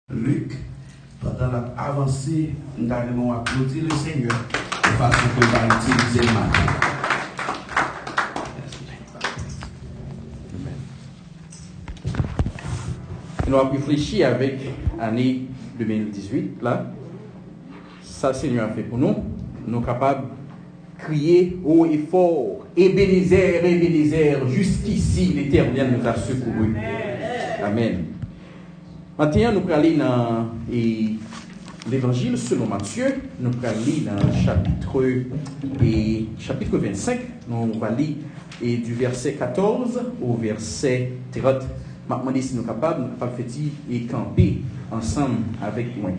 Luc, pendant l'avancée, nous allons applaudir le Seigneur de façon que nous allons utiliser le matin. Nous avons réfléchi avec l'année 2018, là. Ça, le Seigneur a fait pour nous. Nous sommes capables de crier haut et fort. Ebenezer, jusqu'ici, l'Éternel nous a secourus. Amen. Maintenant, nous allons aller dans l'Évangile selon Matthieu. Nous allons aller dans chapitre 25. Nous allons lire du verset 14 au verset 30. Je me demande si nous sommes capables de faire et camper ensemble avec moi.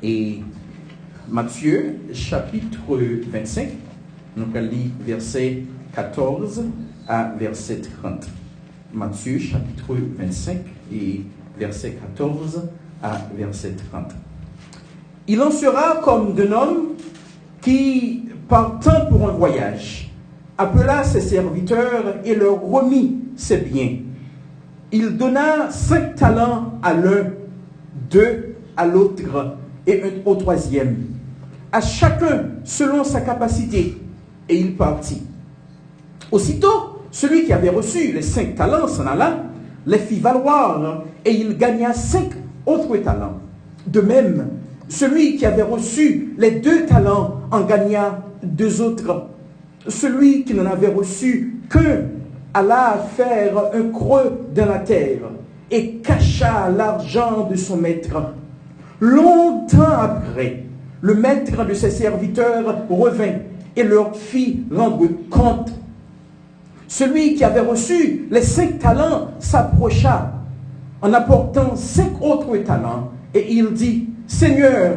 Et Matthieu, chapitre 25, nous allons lire verset 14 à verset 30. Matthieu, chapitre 25 et verset 14 à verset 30. Il en sera comme d'un homme qui, partant pour un voyage, appela ses serviteurs et leur remit ses biens. Il donna 5 talents à l'un, 2 à l'autre et 1 au troisième, à chacun selon sa capacité, et il partit. Aussitôt, celui qui avait reçu les 5 talents s'en alla, les fit valoir, et il gagna 5 autres talents. De même, celui qui avait reçu les 2 talents en gagna 2 autres. Celui qui n'en avait reçu qu'un alla faire un creux dans la terre et cacha l'argent de son maître. Longtemps après, le maître de ses serviteurs revint et leur fit rendre compte. Celui qui avait reçu les 5 talents s'approcha en apportant 5 autres talents et il dit: Seigneur,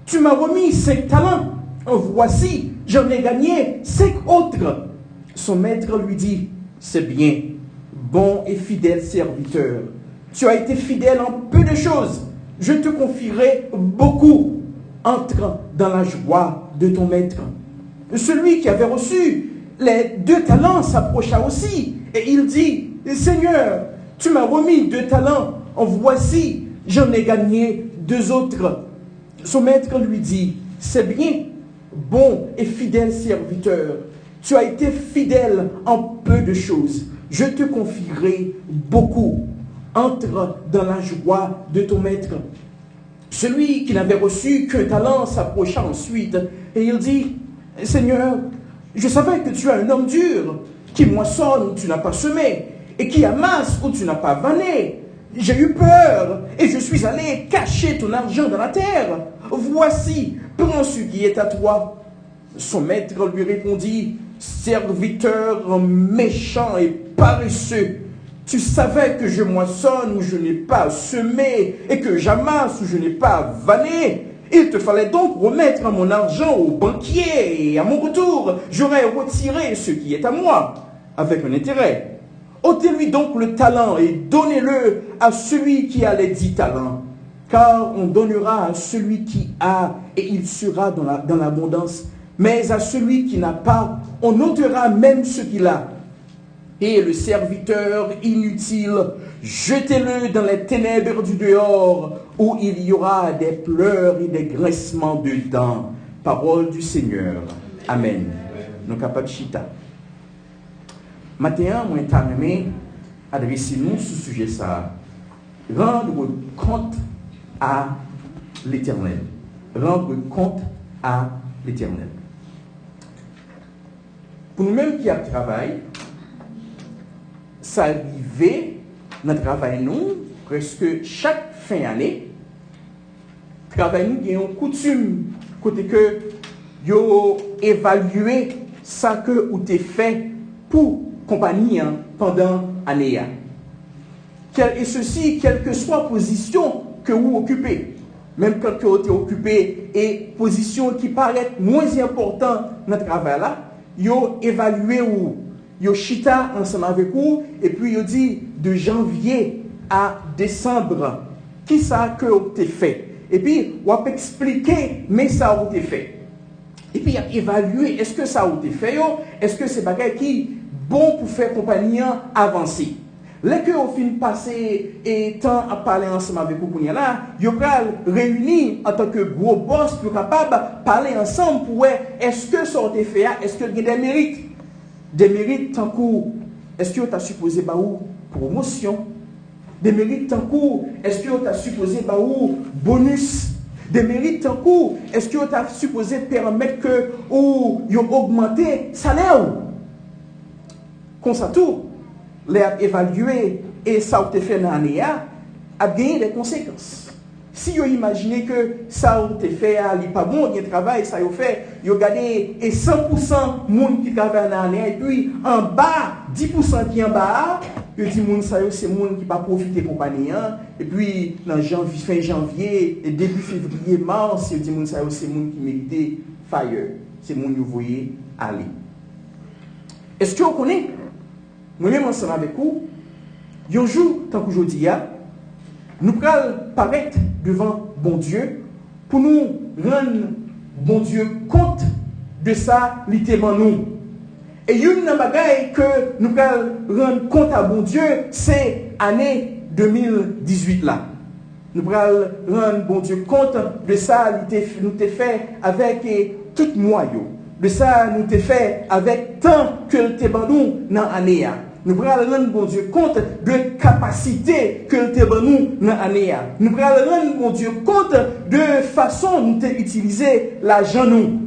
tu m'as remis 5 talents, voici, j'en ai gagné 5 autres. Son maître lui dit: c'est bien, bon et fidèle serviteur. Tu as été fidèle en peu de choses. Je te confierai beaucoup. Entre dans la joie de ton maître. Celui qui avait reçu les 2 talents s'approcha aussi. Et il dit: Seigneur, tu m'as remis 2 talents. Voici, j'en ai gagné 2 autres. Son maître lui dit: c'est bien, bon et fidèle serviteur. Tu as été fidèle en peu de choses. Je te confierai beaucoup. Entre dans la joie de ton maître. Celui qui n'avait reçu qu'un talent s'approcha ensuite et il dit: Seigneur, je savais que tu es un homme dur, qui moissonne où tu n'as pas semé et qui amasse où tu n'as pas vanné. J'ai eu peur et je suis allé cacher ton argent dans la terre. Voici, prends ce qui est à toi. Son maître lui répondit: serviteur méchant et paresseux, tu savais que je moissonne où je n'ai pas semé et que j'amasse où je n'ai pas vanné. Il te fallait donc remettre mon argent au banquier et à mon retour, j'aurais retiré ce qui est à moi avec un intérêt. Ôtez-lui donc le talent et donnez-le à celui qui a les 10 talents. Car on donnera à celui qui a et il sera dans l'abondance. Mais à celui qui n'a pas, on ôtera même ce qu'il a. Et le serviteur inutile, jetez-le dans les ténèbres du dehors, où il y aura des pleurs et des grincements de dents. Parole du Seigneur. Amen. Nous capables chita. Maintenant, moi, t'aimerais adresser nous ce sujet ça. Rendre compte à l'Éternel. Rendre compte à l'Éternel. Pour nous-mêmes qui travaillons, ça arrivait dans le travail nous, presque chaque fin d'année, travail nous, il y a une coutume, côté que yo évaluer ça que ou t'es fait pour compagnie pendant l'année. Et ceci, quelle que soit la position que vous occupez, même quand vous êtes occupé et position qui paraît moins importante dans le travail là, yo évalué ou yo chita ensemble avec vous et puis yo dit de janvier à décembre qui ça que vous avez fait et puis on va expliquer mais ça vous avez fait et puis évaluer est-ce que ça vous avez fait est-ce que c'est bagay qui bon pour faire compagnie avancer Les que au fin passé et temps à parler ensemble avec vous là, yo pral réunir en tant que gros boss pour capable parler ensemble pour est-ce que ça a été fait, est-ce que il y a des mérites tant que est-ce que tu as supposé ba ou promotion, des mérites tant que est-ce que tu as supposé ba ou bonus, des mérites tant que est-ce que tu as supposé permettre que ou yo augmenter salaire comme ça tout les évaluer et ça a été fait dans l'année a gagné des conséquences. Si vous imaginez que ça a été fait à pas bon, il y a travail, ça a fait, vous regardez et 100% monde qui travaille dans l'année et puis en bas 10% qui en bas, vous dit monde ça c'est monde qui pas profiter compagnie et puis dans janvier, fin janvier et début février, mars, vous dit monde ça c'est monde qui méritait fire, c'est monde que vous voyez aller. Est-ce que vous connaissez moi-même ensemble avec vous, un jour, tant qu'aujourd'hui, nous allons paraître devant bon Dieu pour nous rendre bon Dieu compte de ça, littéralement nous. Et une bagaille que nous allons rendre compte à bon Dieu, c'est l'année 2018 là. Nous allons rendre bon Dieu compte de ça, nous t'ai fait avec tout noyau. De ça, nous t'ai fait avec tant que le nous dans l'année. Nous allons rendre bon Dieu compte de capacité que le nous dans l'année. Nous allons rendre bon Dieu compte de façon dont nous utiliser l'argent nous.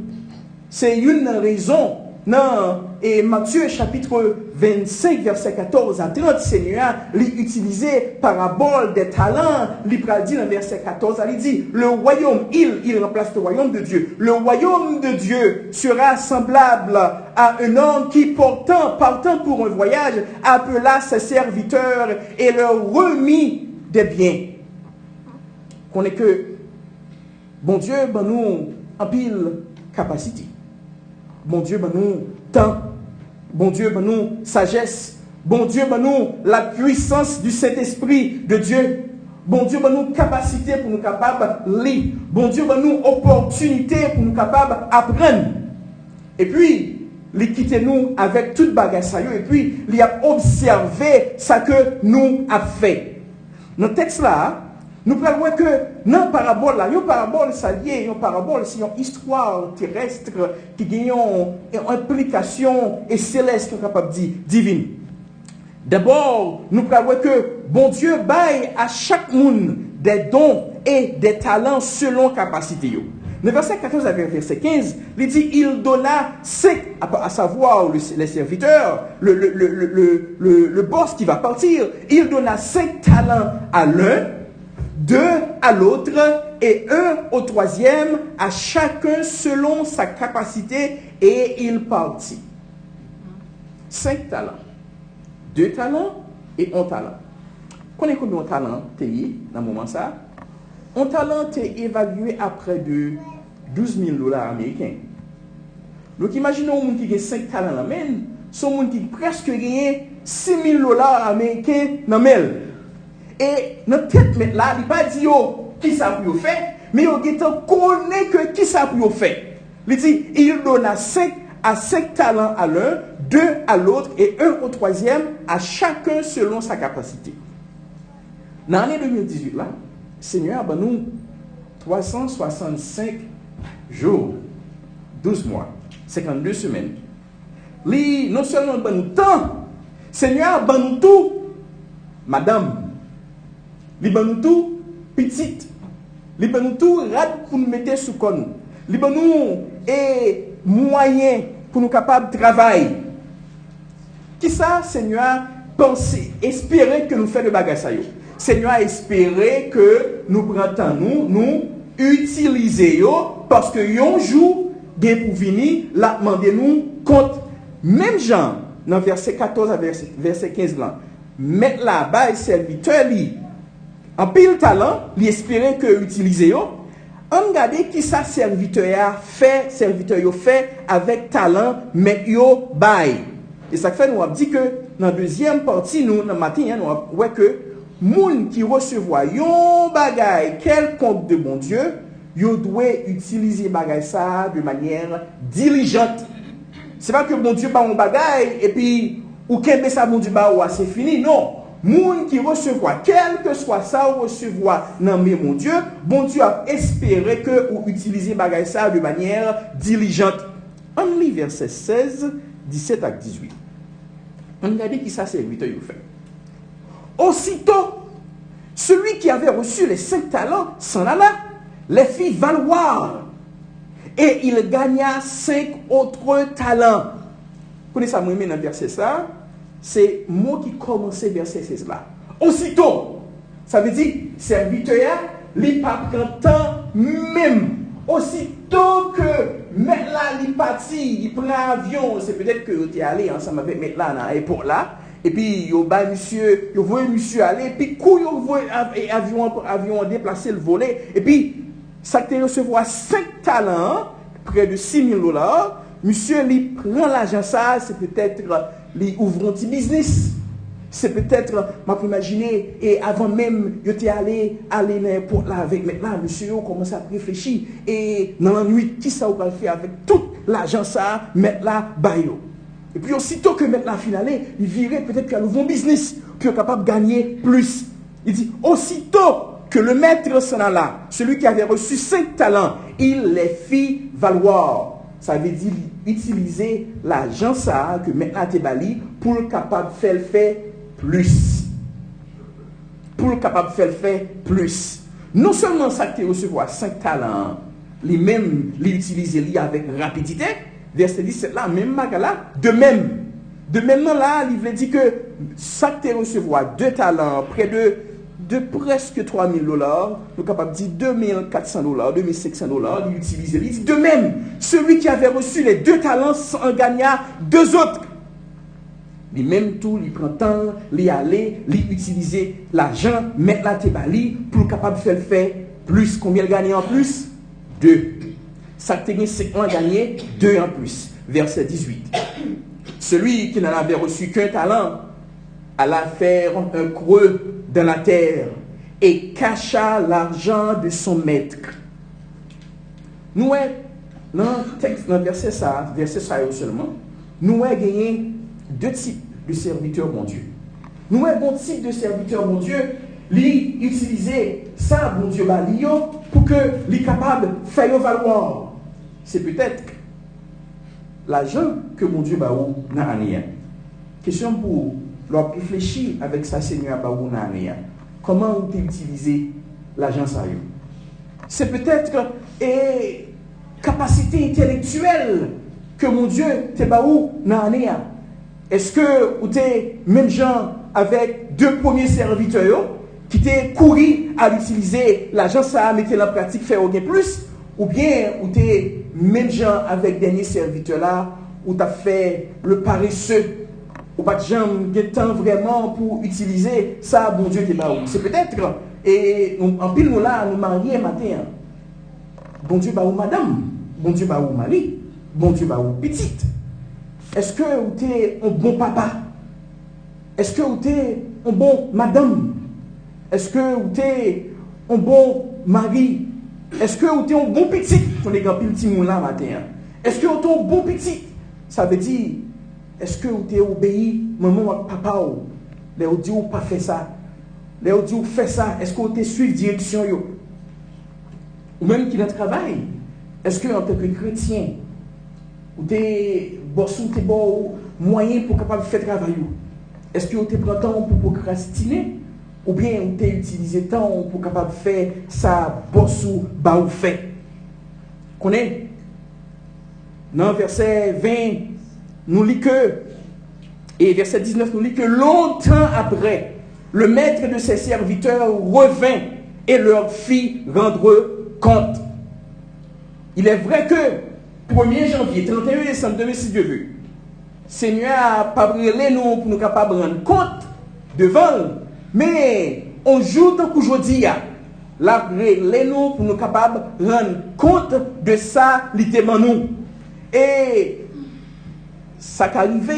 C'est une raison. Non, et Matthieu chapitre 25 verset 14 à 30, Seigneur l'utilisé parabole des talents, il dit dans verset 14, il dit le royaume, il remplace le royaume de Dieu. Le royaume de Dieu sera semblable à un homme qui partant pour un voyage appela ses serviteurs et leur remit des biens. Qu'on est que bon Dieu ben nous en pile capacité. Bon Dieu, ben nous, temps. Bon Dieu, ben nous, sagesse. Bon Dieu, ben nous, la puissance du Saint-Esprit de Dieu. Bon Dieu, ben nous, capacité pour nous capables de lire. Bon Dieu, ben nous, opportunité pour nous capables d'apprendre. Et puis, il quitte nous avec toute bagage. Et puis, il a observé ce que nous avons fait. Dans le texte là, nous pouvons voir que dans la parabole, une parabole, ça lié, une parabole, c'est une histoire terrestre qui a une implication et céleste, capable de dire, divine. D'abord, nous pouvons voir que bon Dieu baille à chaque monde des dons et des talents selon capacité. Le verset 14 à verset 15, il dit, il donna 5, à savoir les serviteurs, le boss qui va partir, il donna 5 talents à l'un, 2 à l'autre et 1 au troisième, à chacun selon sa capacité, et il partit. 5 talents. 2 talents et 1 talent. Connaissez combien de talents t'es dans le moment ça? Un talent t'est évalué à près de $12,000 américains. Donc imaginons un monde qui a 5 talents dans main, son monde qui presque gagne $6,000 américains dans main. Et notre tête là, il pas dit qui ça pour faire, mais il connaît que qui ça pour faire. Il dit il donne 5 talents à l'un, 2 à l'autre et 1 au troisième, à chacun selon sa capacité. Dans l'année 2018 là, Seigneur ben nous 365 jours, 12 mois, 52 semaines. Lui non seulement ben nous temps, Seigneur ben nous tout, madame. Li ban nous tout petite, li ban nous tout rad pour nous mettre sous con, li ban nous et moyen pour nous capable de travailler. Qui ça, Seigneur, penser, espérer que nous fassions le bagage ça yo. Seigneur, espérer que nous prenons nous utiliser yo parce que un jour bien pour venir la demander nous compte. Même Jean dans verset 14 à verset 15 là, mettre là bas serviteur li en pile talent, il espérait que utiliser yo. On regarde qui ça serviteur fait avec talent mais yo bail. Et ça fait nous a dit que dans la deuxième partie nous dans matin nous ouais que moun qui recevoir yon bagay quelconque de bon Dieu, yo doit utiliser bagay ça de manière diligente. C'est pas que bon Dieu ba un bagay et puis ou kembe ça bon Dieu ba ou c'est fini, non. Moun qui recevoir, quel que soit ça ou recevoir, non mais mon Dieu a espéré que ou utiliser bagay ça de manière diligente. On lit verset 16, 17 à 18. On regarde qui ça serviteur il fait. Aussitôt, celui qui avait reçu les 5 talents s'en alla, les fit valoir, et il gagna 5 autres talents. Vous connaissez ça, moi, dans le verset ça, c'est moi qui commençais verset 16 là. Aussitôt, ça veut dire, serviteur, il pas prend temps même. Aussitôt que maintenant il parti, il prend l'avion, c'est peut-être que tu es allé ensemble avec maintenant dans l'aéroport là. Et puis, il voit monsieur aller, puis quand il voit avion déplacer le volet, et puis, ça te recevoir 5 talents, près de $6,000, monsieur, il prend l'argent, ça, c'est peut-être, il ouvre un petit business. C'est peut-être, je peux imaginer, et avant même, il était allé pour là avec maintenant, monsieur, il commence à réfléchir, et dans la nuit, qui ça va faire avec tout l'argent, ça, maintenant, bayo. Et puis aussitôt que maintenant finale, il virait peut-être qu'il y a un nouveau business, puis il est capable de gagner plus. Il dit, aussitôt que le maître s'en alla, celui qui avait reçu 5 talents, il les fit valoir. Ça veut dire utiliser l'argent ça que maintenant tu bali pour le capable de faire plus. Pour le capable de faire plus. Non seulement ça que tu recevoir 5 talents, lui-même l'utiliser avec rapidité. Verset 17 là, même là, de même là, il veut dire que ça que tu recevoir 2 talents, près de presque $3,000, nous capable de dire $2,400, $2,500, il utilise, il dit de même, celui qui avait reçu les 2 talents en gagna 2 autres. Il même tout, il prend temps, il aller, il utiliser l'argent, mettre la tébali pour capable de faire plus. Combien il gagne en plus? 2. Ça te gagne 5 ans gagné, 2 en plus. Verset 18. Celui qui n'en avait reçu qu'un talent alla faire un creux dans la terre et cacha l'argent de son maître. Nous, dans le texte, dans le verset ça seulement, nous avons gagné 2 types de serviteurs, mon Dieu. Nous avons un type de serviteur, mon Dieu, lui utiliser ça, mon Dieu, pour que lui capable de faire valoir. C'est peut-être l'argent que mon Dieu baou na ania. Question pour leur réfléchir avec sa Seigneur baou na ania. Comment on peut utiliser l'argent ça? C'est peut-être et capacité intellectuelle que mon Dieu te baou na ania. Est-ce que vous êtes même gens avec 2 premiers serviteurs qui t'ont couru à utiliser l'argent ça, mettre en pratique, faire au gain plus? Ou bien, ou t'es même gens avec dernier serviteur là, où t'as fait le paresseux, ou pas de gens qui ont temps vraiment pour utiliser ça, bon Dieu, t'es là où. C'est peut-être, et en pile nous là, nous mariés matin. Bon Dieu, bah ou madame, bon Dieu, bah ou mari, bon Dieu, bah ou petite. Est-ce que vous t'es un bon papa? Est-ce que vous t'es un bon madame? Est-ce que vous t'es un bon mari? Est-ce que vous êtes un bon petit? On est grand petit moun là matin. Est-ce que vous êtes un bon petit? Ça veut dire, est-ce que vous êtes obéi maman ou papa ou? Les ou dit ou pas fait ça? Les ou dit ou fait ça? Est-ce que vous êtes suivi direction yo? Ou même qui dans le travail? Est-ce que en tant que chrétien, vous êtes bon moyen pour capable de faire travail? Est-ce que vous êtes pris temps pour procrastiner? Ou bien on t'a utilisé temps pour capable faire ça bossou ba ou fait. Connaît? Dans verset 20 nous lit que et verset 19 nous lit que longtemps après le maître de ses serviteurs revint et leur fit rendre compte. Il est vrai que 1er janvier 31 décembre 2006 Dieu veut. Seigneur a pas brûlé nous pour nous capable rendre compte devant. Mais on joue tant qu'aujourd'hui, la les nous pour nous capables de rendre compte de ça, littéralement nous. Et ça qui arrive,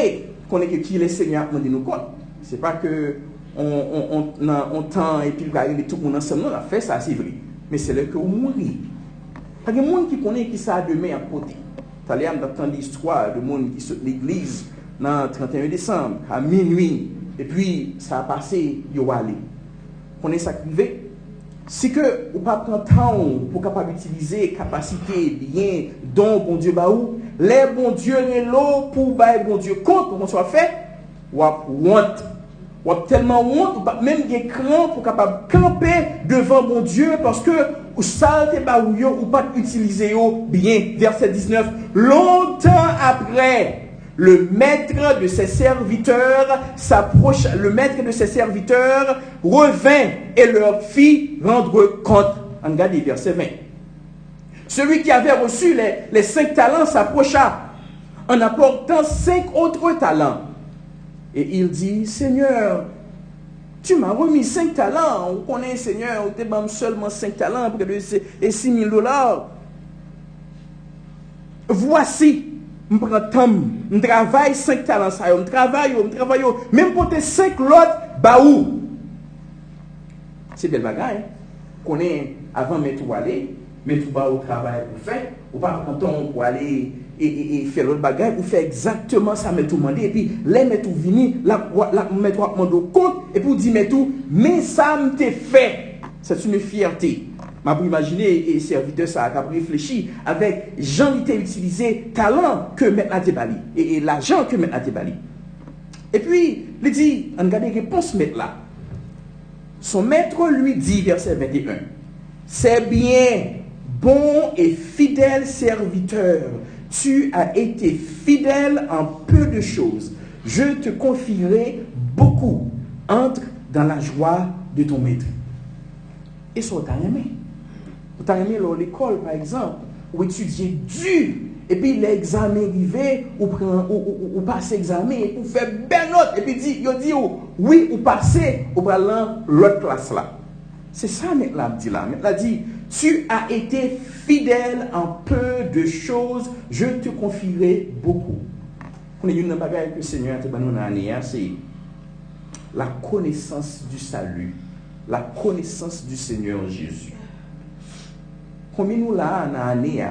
qu'on est que qui les Seigneur nous dit nous compte. C'est pas que on tend et puis tout le monde ensemble, on a fait ça, c'est vrai. Mais c'est là que vous mourrez. Il y a des gens qui connaissent qui ça demain à côté. Tu as entendu l'histoire de gens qui sont l'église dans le 31 décembre, à minuit. et puis ça a passé, yo allé. On est sacrifié. Si que ou pas prendre temps pour capable utiliser capacité bien don bon Dieu ba ou les bon Dieu l'eau pour bailler bon Dieu compte pour qu'on soit fait ou honte ou tellement honte ou même des cran pour capable camper devant bon Dieu parce que ou ça te ba ou pas utiliser yo bien. Verset 19, longtemps après le maître de ses serviteurs revint et leur fit rendre compte. Regardez verset 20. Celui qui avait reçu les 5 talents s'approcha en apportant 5 autres talents. Et il dit, Seigneur, tu m'as remis 5 talents. On connaît, Seigneur, on te donne seulement 5 talents pour que c'est $6,000. Voici. Je prends temps, je travaille 5 talents, je travaille, même pour tes 5 l'autre, baou. C'est belle bagaille. Qu'on est avant de mettre aller, mettre au travail pour faire, ou pas prendre temps pour aller et faire l'autre bagaille, pour faire exactement ça, mettre tout demander, et puis les mettre tout venir, la mettre au compte, et pour dire, mais ça me fait. C'est une fierté. Je peux imaginer et serviteur ça a réfléchi avec Jean qui utilisé talent que mettre à Tébali et l'argent que mettre à Tébali. Et puis il dit, on regarde les réponses mettre là. Son maître lui dit verset 21. C'est bien, bon et fidèle serviteur. Tu as été fidèle en peu de choses. Je te confierai beaucoup. Entre dans la joie de ton maître. Et ça t'a aimé. Vous avez aimé l'école, par exemple, où étudier dur, et puis l'examen arrivé, ou passer l'examen, ou faire belle note, et puis dit, oui, ou passer, ou prendre l'autre classe là. C'est ça, maintenant, dit là. Maintenant, dit, tu as été fidèle en peu de choses, je te confierai beaucoup. On a une bagaille que le Seigneur a donné, c'est la connaissance du salut, la connaissance du Seigneur Jésus. Combien nous là en année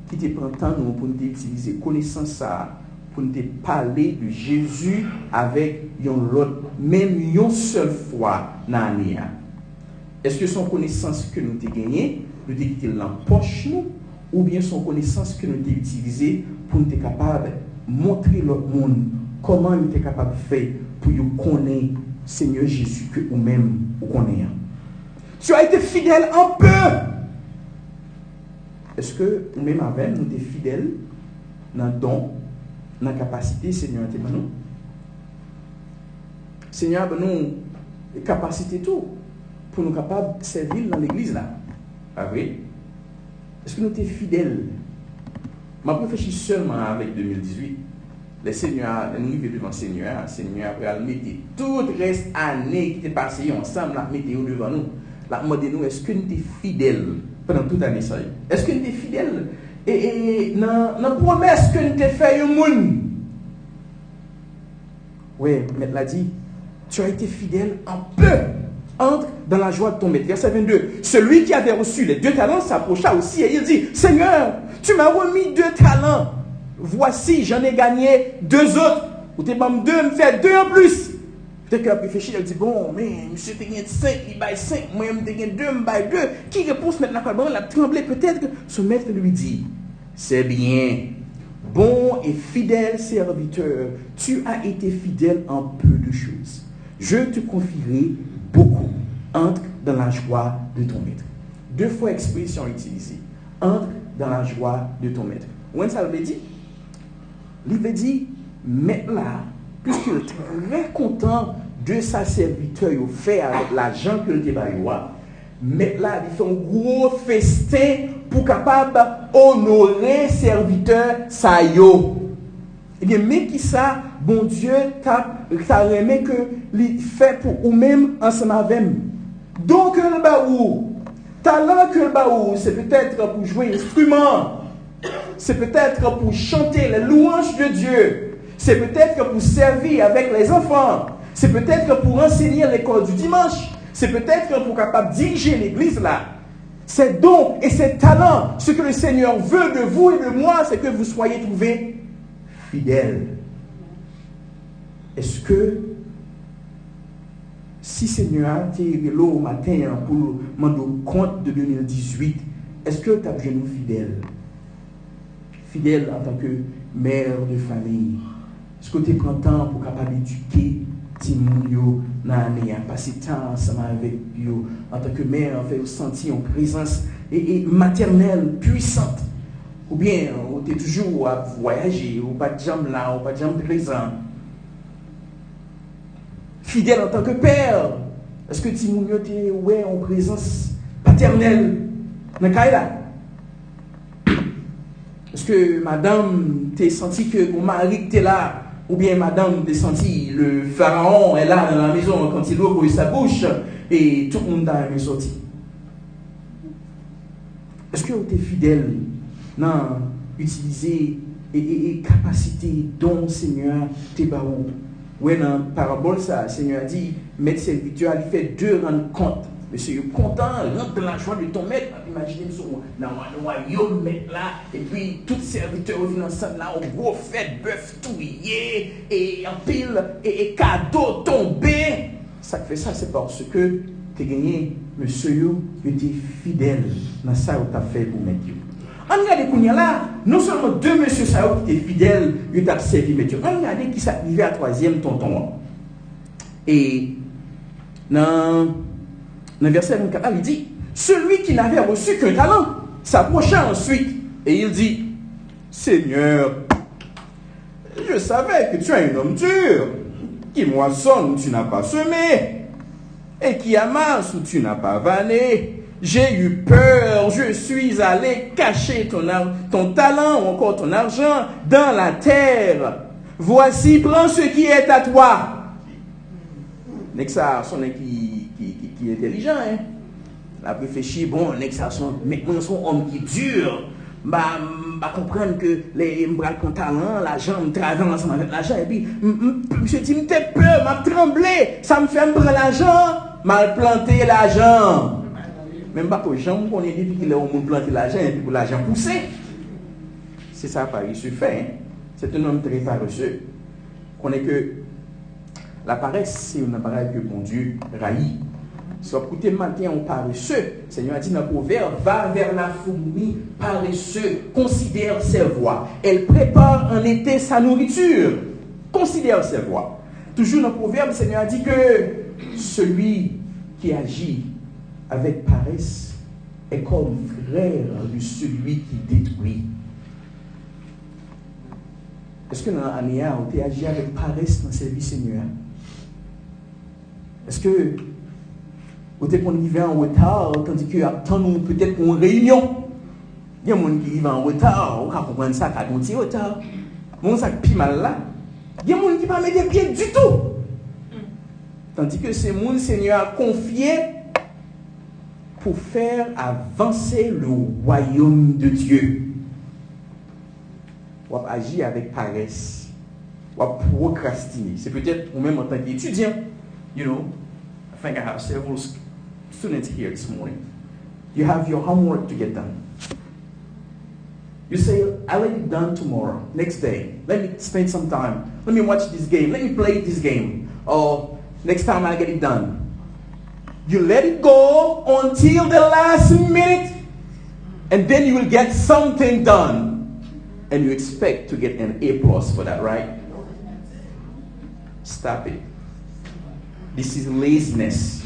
qui te prend temps nous pour nous utiliser connaissance ça pour nous parler de Jésus avec l'autre même une seule fois dans l'année. Est-ce que son connaissance que nous avons gagnée, nous avons quitté dans poche nous, ou bien son connaissance que nous avons utilisée pour nous être capable de montrer l'autre monde comment nous sommes capable de faire pour nous connaître Seigneur Jésus que nous-mêmes nous connaissons. Tu as été fidèle un peu. Est-ce que nous-mêmes avec nous sommes fidèles dans le don, dans la capacité, Seigneur, nous? Seigneur, nous capacité tout pour nous capables de servir dans l'église là. Ah oui? Est-ce que nous sommes fidèles? Je réfléchis seulement avec 2018. Le Seigneur, nous vivons devant le Seigneur. Le Seigneur après mettre tout le reste année qui est passé ensemble, la mettre devant nous. La demande nous, est-ce que nous sommes fidèles pendant toute l'année ça? Est-ce que nous sommes fidèles et dans la promesse que nous avons fait au monde? Oui, mais l'a dit, tu as été fidèle en peu. Entre dans la joie de ton maître. Verset 22. Celui qui avait reçu les 2 talents s'approcha aussi et il dit, Seigneur, tu m'as remis 2 talents. Voici, j'en ai gagné 2 autres. Ou t'es pas 2, me fait 2 en plus. Peut-être qu'elle a réfléchi, elle dit, bon, mais monsieur t'es gagné 5, il baille 5, moi je t'ai gagné 2, me baille 2. Qui réponse maintenant? Elle a tremblé. Peut-être que ce maître lui dit, c'est bien, bon et fidèle serviteur, tu as été fidèle en peu de choses. Je te confierai beaucoup. Entre dans la joie de ton maître. 2 fois expression utilisée. Entre dans la joie de ton maître. Où est-ce que ça veut dire? Il veut dire, maître là, puisqu'il est très content de sa serviteur, il fait avec l'argent que le débat, maître là, il fait un gros festin pour capable honorer serviteur ça yo. Eh bien, mais qui ça, bon Dieu, t'a remis que il fait pour vous-même ensemble avec vous. Donc, le baou, talent que le baou, c'est peut-être pour jouer instrument, c'est peut-être pour chanter les louanges de Dieu, c'est peut-être pour servir avec les enfants, c'est peut-être pour enseigner l'école du dimanche, c'est peut-être pour capable diriger l'église là. Ces dons et ces talents, ce que le Seigneur veut de vous et de moi, c'est que vous soyez trouvés fidèles. Est-ce que si Seigneur t'es là au matin pour demander compte de 2018, est-ce que tu as besoin de fidèle? Fidèle en tant que mère de famille. Est-ce que tu prends temps pour capable éduquer Timounio dans l'année, passer temps ensemble avec eux, en tant que mère, faire sentir une présence et maternelle puissante? Ou bien, tu es toujours à voyager, ou pas de jambe là, ou pas de jambe présent. Fidèle en tant que père. Est-ce que Timounio t'es en présence paternelle dans le cas là? Est-ce que madame t'es senti que mon mari t'es là? Ou bien madame t'es senti le pharaon est là dans la maison quand il ouvre sa bouche et tout le monde est sorti? Est-ce que tu es fidèle dans utiliser et capacité dont Seigneur t'es barou? Oui, dans la parabole, ça, Seigneur a dit, maître serviteur, il fait 2 rendre compte. Monsieur est content, rentre dans la joie de ton maître. Imaginez dans le royaume, maître là, et puis tout serviteur viennent ensemble là, au gros fête, bœuf touillé, et en pile, et cadeau tombé. Ça fait ça, c'est parce que tu as gagné, monsieur, tu es fidèle dans ça que tu as fait pour mettre. On regarde qu'on y a là, non seulement 2 monsieur Sao qui étaient fidèles, ils ont servi mettre. On regarde qui s'est arrivé à 3e tonton. Et dans le verset 24, il dit, celui qui n'avait reçu qu'un talent s'approcha ensuite et il dit, Seigneur, je savais que tu es un homme dur, qui moissonne où tu n'as pas semé, et qui amasse où tu n'as pas vanné. J'ai eu peur, je suis allé cacher ton talent ou encore ton argent dans la terre. Voici, prends ce qui est à toi. Nexa, son qui est intelligent, hein. La réfléchir, bon, Nexa, maintenant son homme qui est dur. Bah comprendre que les bras de talent, l'argent, me travaille ensemble avec l'argent, et puis, monsieur dit, m'te peur, m'a tremblé, ça me fait me prendre l'argent, mal planter l'argent. Même pas pour gens qu'on est depuis qu'il est au monde planter l'argent et puis pour l'argent pousser. C'est ça, Paris se fait. Hein? C'est un homme très paresseux. Qu'on est que la paresse, c'est un appareil que bon Dieu raillit. Si vous écoutez matin on paresseux, le Seigneur a dit dans le proverbe, va vers la fourmi paresseux, considère ses voies. Elle prépare en été sa nourriture. Considère ses voies. Toujours dans le proverbe, le Seigneur a dit que celui qui agit avec paresse est comme frère de celui qui détruit. Est-ce que dans l'année, on a agi avec paresse dans le service Seigneur? Est-ce que on est arrivé en retard, tandis que attendons peut-être pour une réunion? Il y a des gens qui arrivent en retard, on peut comprendre ça, quand on est en retard. Mon sac plus mal là. Il y a des gens qui ne pas mettre pied du tout. Tandis que c'est mon Seigneur a confié pour faire avancer le royaume de Dieu. On agir avec paresse. On procrastiner. C'est peut-être, ou même en tant qu'étudiant, you know, I think I have several students here this morning. You have your homework to get done. You say, I'll let it done tomorrow, next day. Let me spend some time. Let me watch this game. Let me play this game. Or next time I'll get it done. You let it go until the last minute, and then you will get something done. And you expect to get an A+ for that, right? Stop it. This is laziness.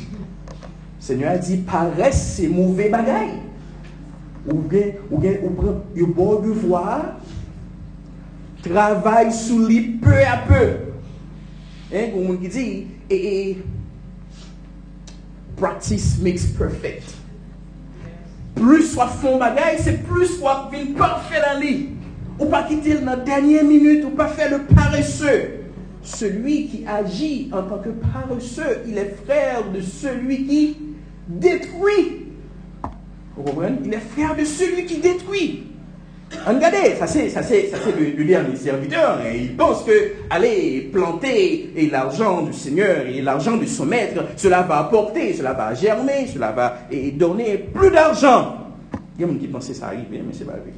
Seigneur a dit, paresse, c'est mauvais bagaille. Ou bien, bon devoir, travaille sous lui peu à peu. Hein, comme on dit, et practice makes perfect. Plus soit fond bagaille, c'est plus soit vin parfait dans lui. Ou pas quitter dans la dernière minute, ou pas faire le paresseux. Celui qui agit en tant que paresseux, il est frère de celui qui détruit. Vous comprenez? Il est frère de celui qui détruit. Regardez, ça c'est le dernier serviteur. Et il pense que aller planter et l'argent du Seigneur et l'argent de son maître, cela va apporter, cela va germer, cela va donner plus d'argent. Il y a des gens qui pensaient ça arriver, mais c'est pas arrivé.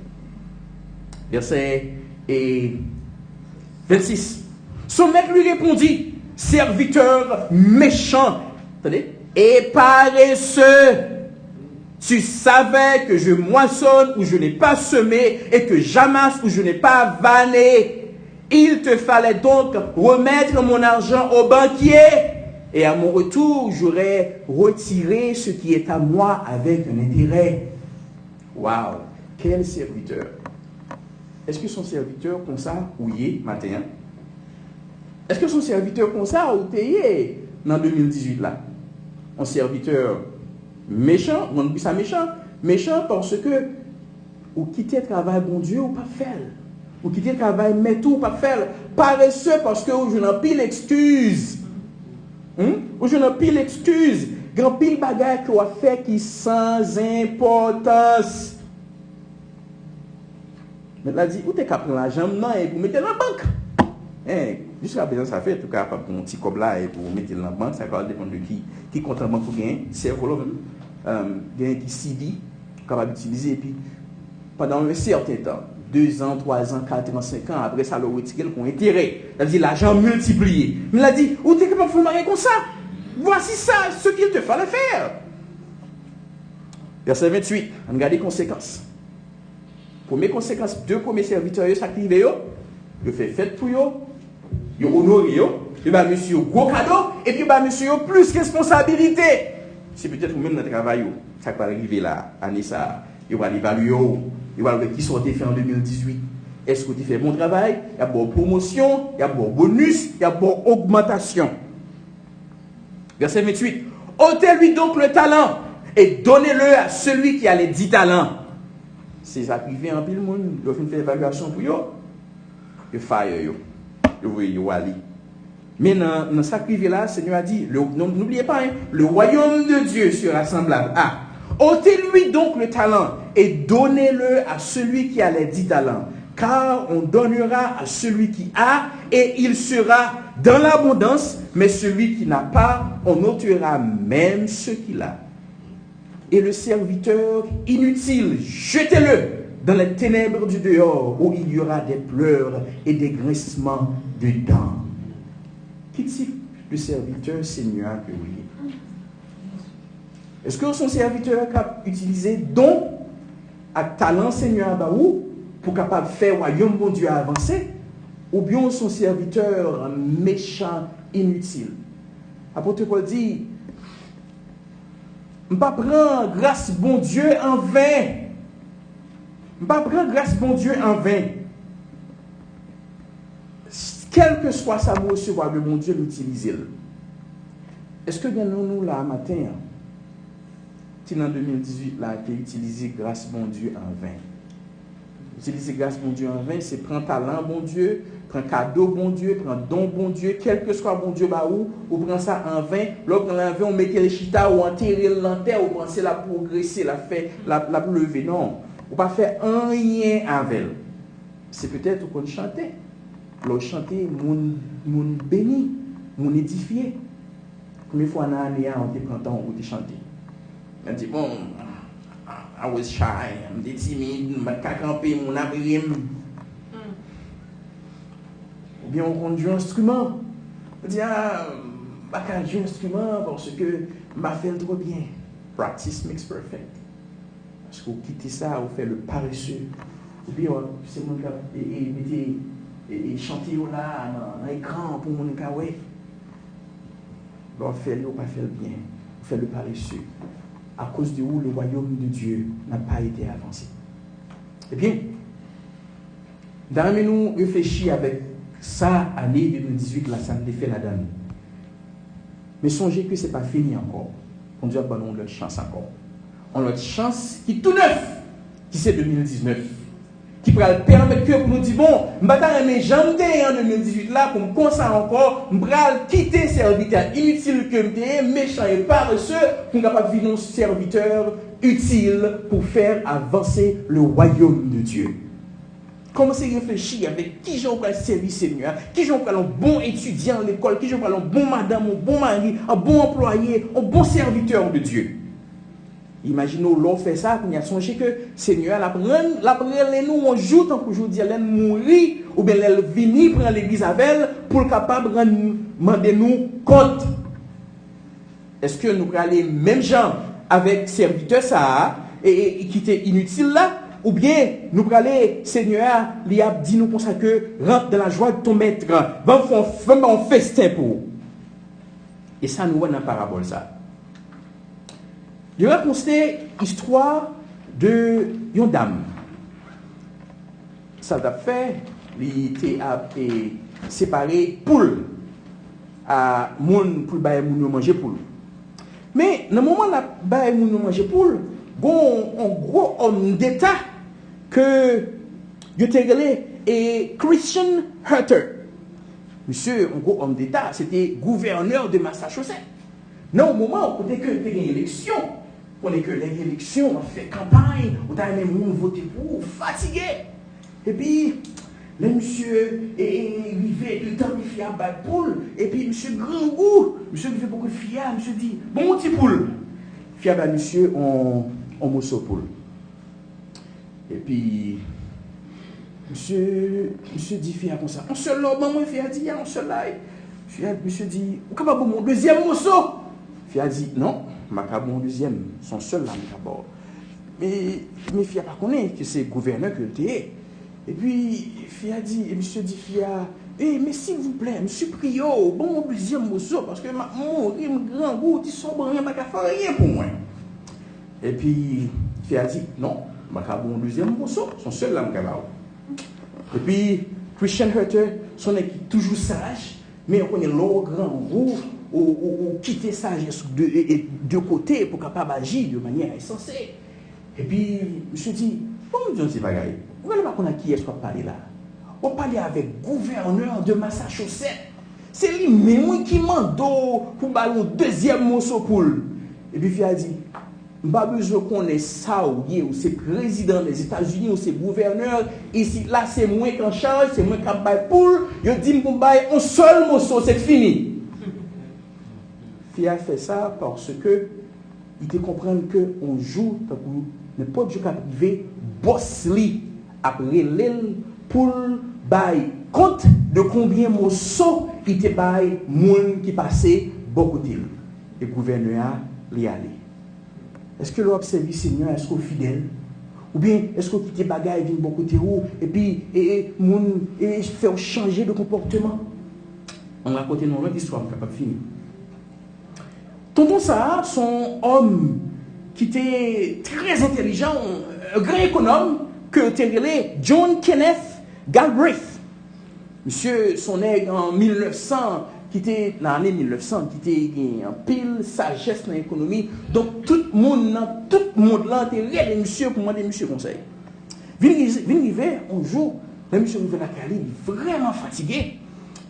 Verset 26. Son maître lui répondit, serviteur méchant Attendez. Et paresseux, tu savais que je moissonne où je n'ai pas semé et que j'amasse où je n'ai pas vanné. Il te fallait donc remettre mon argent au banquier et à mon retour, j'aurais retiré ce qui est à moi avec un intérêt. Waouh, quel serviteur. Est-ce que son serviteur comme ça, oui, matin? Est-ce que son serviteur comme ça, ou payé dans 2018 là? Un serviteur méchant, on dit ça méchant, méchant parce que ou quitter le travail bon Dieu ou pas faire, ou quitter le travail mais tout ou pas faire, paresseux parce que je n'ai pile excuse, ou je n'ai pile excuse, grand pile bagage qu'on a fait qui sans importance. Mais là dit où t'es capable l'argent non et vous mettez dans la banque. Jusqu'à présent, ça fait, en tout cas, pour un petit cob là et pour mettre dans la banque, ça va dépendre de qui compte en banque pour gagner. C'est voilà même. Gagner qui CD, capable d'utiliser, et puis pendant un certain temps, 2 ans, 3 ans, 4 ans, 5 ans, après ça, le retirer pour intérêt. C'est-à-dire l'argent multiplié. Mais il a dit, où tu es capable de faire marier comme ça? Voici ça, ce qu'il te fallait faire. Verset 28, on regarde les conséquences. Première conséquence, 2 premiers serviteurs, ils s'activent, ils font fête pour eux. Ils honorent, ils ont monsieur gros cadeau, et puis ils ont monsieur plus responsabilité. C'est peut-être même dans le travail, ça va arriver là, année ça, ils vont l'évaluer, ils vont voir qui sont fait en 2018. Est-ce que tu fais bon travail? Il y a bonne promotion, il y a bon bonus, il y a bonne augmentation. Verset 28. Ôtez-lui donc le talent et donnez-le à celui qui a les 10 talents. C'est ça qui vient en pile monde, ils font une évaluation pour eux, ils fire eux. Mais dans ce qui là, le Seigneur a dit, n'oubliez pas, le royaume de Dieu sera semblable à. Ôtez-lui donc le talent et donnez-le à celui qui a les 10 talents. Car on donnera à celui qui a et il sera dans l'abondance, mais celui qui n'a pas, on ôtera même ce qu'il a. Et le serviteur inutile, jetez-le dans les ténèbres du dehors, où il y aura des pleurs et des grincements de dents. Quel type de serviteur Seigneur que oui? Est-ce que son serviteur a utilisé don à talent Seigneur Baou pour capable faire royaume bon Dieu avancer? Ou bien son serviteur méchant, inutile? Apôtre Paul dit, je ne pas prendre grâce bon Dieu en vain. Je ne pas prendre grâce bon Dieu en vain. Quel que soit sa mot recevoir, le bon Dieu l'utilise. Est-ce que nous là matin, si en 2018 là, qui utilisé grâce bon Dieu en vain? Utiliser grâce bon Dieu en vain, c'est prendre talent bon Dieu, prendre cadeau bon Dieu, prendre don bon Dieu, quel que soit bon Dieu bah ou prend ça en vain, l'autre en vain, on met les chita ou enterrer l'enterre, ou penser la progresser, la faire, la lever. Non, ou pas faire rien avec. C'est peut-être qu'on chantait. L'autre chanter, moun béni, moun édifié. Combien de fois dans l'année, on te prend temps pour te chanter? On dit, bon, I was shy, I'm timide, je ne camper mon abrim. Ou bien on conduit un instrument. On dit, je ne conduis un instrument parce que je fais trop bien. Practice makes perfect. Parce que vous quittez ça, vous faites le paresseux. Ou bien c'est mon cas, et chanter là dans l'écran pour mon cas, ouais. Vous faites ou pas faire bien. Vous faites le paresseux. À cause de où le royaume de Dieu n'a pas été avancé. Eh bien, dans nous réfléchir avec ça, année 2018, là, ça me fait la donne. Mais songez que ce n'est pas fini encore. On Dieu a donné notre chance encore. On a notre chance qui est tout neuf, qui c'est 2019. Qui pourra permettre que nous dire, bon, je vais jamais en 2018 là, pour me concentrer encore, je vais quitter serviteur inutile que je méchant et paresseux, pour capable vivre un serviteur utile pour faire avancer le royaume de Dieu. Commencez à réfléchir avec qui j'en vais servir Seigneur, qui j'en vais un bon étudiant à l'école, qui j'en vais un bon madame, un bon mari, un bon employé, un bon serviteur de Dieu. Imaginez l'on fait ça, qu'on a songé que Seigneur la prend nous on joue tant que aujourd'hui elle mourir ou bien elle venir prendre l'église avec elle pour capable demander nous compte. est-ce que nous allons aller même gens avec serviteur ça et qui était inutile là? Ou bien, nous allons, Seigneur, il a dit nous comme ça que rentre dans la joie de ton maître, va faire un festin pour vous. Et ça, nous voit dans la parabole ça. Il a raconté l'histoire de une dame. Ça a fait, il était séparé poule à moun pour bailler moun manger poule. Mais dans le moment où bailler moun manger poule, un gros homme d'État que je t'ai relé et Christian Hunter. Monsieur, un gros homme d'État, c'était gouverneur de Massachusetts. Non, au moment où on a une élection, on est que l'élection, on fait campagne, on a même voté pour, fatigué. Et puis, le monsieur est arrivé, le temps il fait un bas poule, et puis monsieur grand goût, monsieur qui fait beaucoup de fiat, monsieur dit, bon petit poule. Fiat à monsieur, on mosso poule. Et puis, monsieur dit fiat comme ça. On se l'a, maman, fiat dit, on se l'a. Monsieur dit, ou capable mon deuxième mosso? Fiat dit, non, ma mon deuxième, son seul là, d'abord. Mais fiat pas connaît que c'est gouverneur que tu es. Et puis, Fia dit, et monsieur dit, Fia, mais s'il vous plaît, monsieur Prio, bon, mon deuxième morceau, parce que mon grand goût, il sont rien, je ne faire rien pour moi. Et puis, Fia dit, non, je vais faire mon deuxième morceau, son seul là, je. Et puis, Christian Hunter, son équipe toujours sage, mais on est l'or grand goût, ou quitter sagesse de côté pour capable agir de manière insensée. Et puis, monsieur dit, bon, je ne sais pas, vous ne savez pas qui est-ce qu'on parle là. On parle avec le gouverneur de Massachusetts. C'est lui-même qui m'a pour ballon deuxième morceau pour. Et puis il a dit, je n'ai pas besoin qu'on ait ça ou c'est président des États-Unis ou c'est gouverneur. Ici, là, c'est moi qui en charge, c'est moi qui en baille pour. Je dis, je vais un seul morceau, c'est fini. Il a fait ça parce que il te comprend qu'on joue n'importe quoi privé, boss li après l'île pour bail compte de combien de morceaux il te bail moun qui passait beaucoup d'îles. Et le gouverneur l'y allé. Est-ce que l'observe le Seigneur, est-ce qu'on est fidèle? Ou bien est-ce qu'on quitte bagaille vient beaucoup de haut et puis moun fait changer de comportement? On raconte une autre histoire, on capable de finir. Tonton Sahar, son homme qui était très intelligent, un grand économe, que Terrelé, John Kenneth Galbraith. Monsieur, son aigle en 1900, qui était dans l'année 1900, qui était en pile sagesse dans l'économie. Donc tout le monde là, était monsieur pour demander monsieur conseil. Vin arriver un jour, le monsieur arrive à la Cali, il est vraiment fatigué.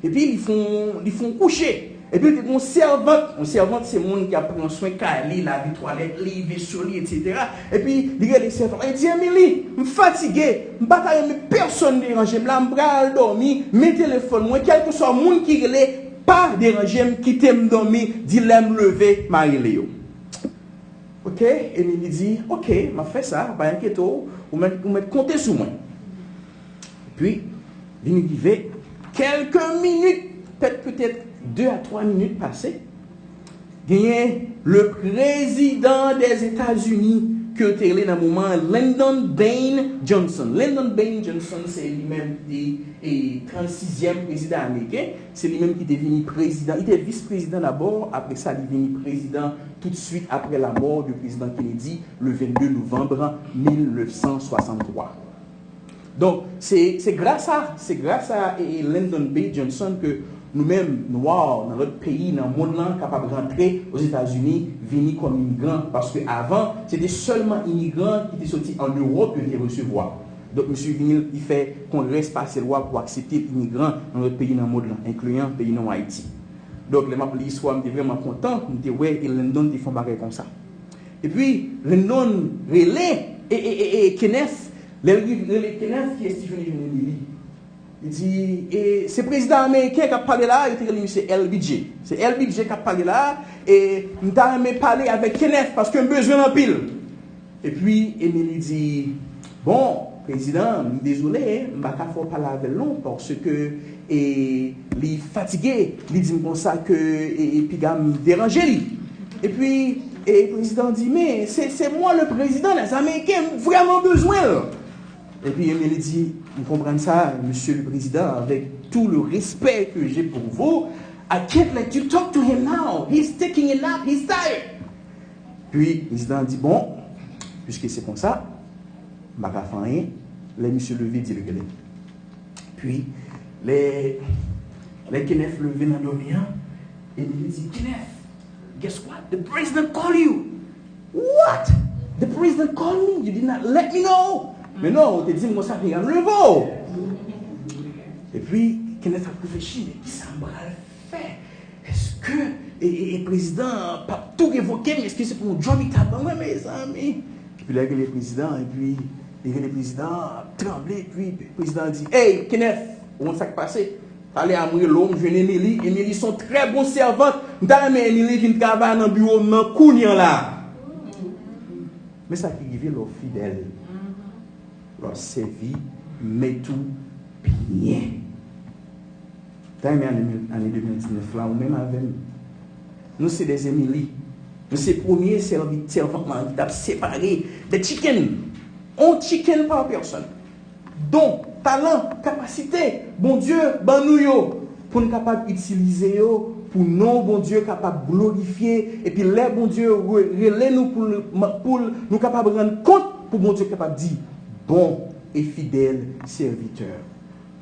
Et puis ils font coucher. Et puis, mon servante, c'est le monde qui a pris soin de Kali, la vie toilette, les vaisseaux, etc. Et puis, il regarde les servantes. Il dit, Amélie, je suis fatigué, je ne mais personne ne dérange. Je vais dormir, mes téléphones, moi, quel que soit le monde qui relève, pas déranger, quitter me dormir, dit, l'aime lever, Marie-Léo. Ok, Amélie dit, ok, je fait ça, pas inquiéter, vous mettez compter sur moi. Et puis, il arrive quelques minutes, peut-être 2 à 3 minutes passées, gagné le président des États-Unis que était dans le moment, Lyndon Baines Johnson. Lyndon Baines Johnson, c'est lui-même le 36e président américain. C'est lui-même qui est devenu président. Il était vice-président d'abord, après ça, il est devenu président tout de suite après la mort du président Kennedy, le 22 novembre 1963. Donc, c'est grâce à Lyndon Baines Johnson que nous-mêmes, noirs, dans notre pays, dans le monde, capables de rentrer aux États-Unis, venir comme immigrants. Parce qu'avant, c'était seulement immigrants qui étaient sortis en Europe qui étaient recevoir. Donc, M. Vinil, il fait qu'on reste passer loi pour accepter les immigrants dans notre pays, dans le monde, incluant le pays, dans Haïti. Donc, l'histoire, je suis vraiment content. Je me dis, ouais, et Lyndon, ils font barrer comme ça. Et puis, Lyndon, Relais et Kenneth, Kenneth qui est Stephen Levy. Il dit, et c'est le président américain qui a parlé là, il dit, c'est LBJ. C'est LBJ qui a parlé là, et nous avons parlé avec Kenneth parce qu'il a besoin d'un pile. Et puis, Emily dit, bon, président, désolé, je ne vais pas parler avec lui parce que il est fatigué. Il dit comme ça que, et puis il me dérange. Et puis, le président dit, mais c'est moi le président, les Américains ont vraiment besoin. Et puis Emily dit, vous comprenez ça, monsieur le président, avec tout le respect que j'ai pour vous, I can't let you talk to him now. He's taking a nap, he's tired. Puis le président dit, bon, puisque c'est comme ça, je ne vais pas faire rien. Les monsieur levé dit le gueule. Puis, les Kenneth levé dans le mien, et il dit, Kenneth, guess what? The president called you. What? The president called me. You did not let me know. Mais non, on te dit, moi ça fait un leveau. Et puis, Kenneth a réfléchi, mais qui ça va faire? Est-ce que le président pas tout évoqué, mais est-ce que c'est pour un job qui t'a donné, mes amis? Et puis là, le président, et puis le président tremblé, puis le président dit, hey, Kenneth, comment ça s'est passé? Allez à moi, l'homme, je viens Emily. Emily sont très bonnes servantes. Dans mais Emily qui travaille dans le bureau, dans Kounian là. Mais ça qui arrive, leur fidèle, leur servi, mais tout bien. Dans l'année 2019 là, ou même avec nous, c'est des Emily. Nous, c'est le premier serviteur qui a séparé des chickens. Un chicken par personne. Donc, talent, capacité, bon Dieu, ben nous yo, pour nous capable d'utiliser yo, pour nous, bon Dieu, capable de glorifier, et puis les bon Dieu, relais nous pour nous capable de rendre compte, pour bon Dieu capable de dire, bon et fidèle serviteur.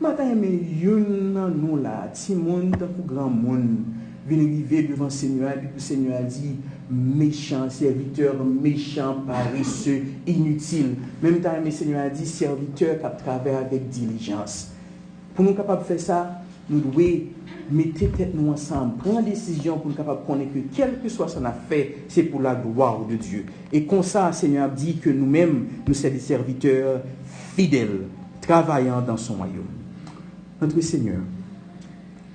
Maintenant, mais nous là, petit monde, grand monde, vient arriver devant le Seigneur, et puis le Seigneur a dit, méchant serviteur, méchant, paresseux, inutile. Même temps, le Seigneur a dit, serviteur qui travaille avec diligence. Pour nous capables de faire ça, nous devons mettre tête nous ensemble, prendre une décision pour nous capables de connaître que quel que soit ce qu'on a fait, c'est pour la gloire de Dieu. Et comme ça, le Seigneur a dit que nous-mêmes, nous sommes des serviteurs fidèles, travaillant dans son royaume. Notre Seigneur,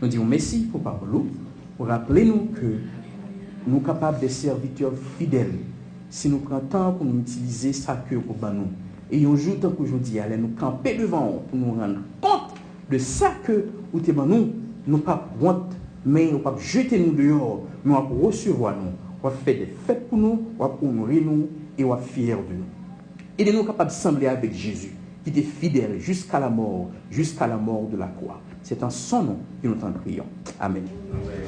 nous disons merci pour parole, pour rappeler nous que nous sommes capables de serviteurs fidèles si nous prenons temps pour nous utiliser ça que pour nous. Et un jour, tant qu'aujourd'hui, allez nous camper devant nous pour nous rendre compte de ça que nous nous ne pas honte, mais nous pas jeter nous dehors, mais nous pas recevoir nous, on va faire des fêtes pour nous, on va honorer nous et on va fiers de nous. Et de nous capables de sembler avec Jésus, qui était fidèle jusqu'à la mort de la croix. C'est en son nom que nous t'en prions. Amen. Amen.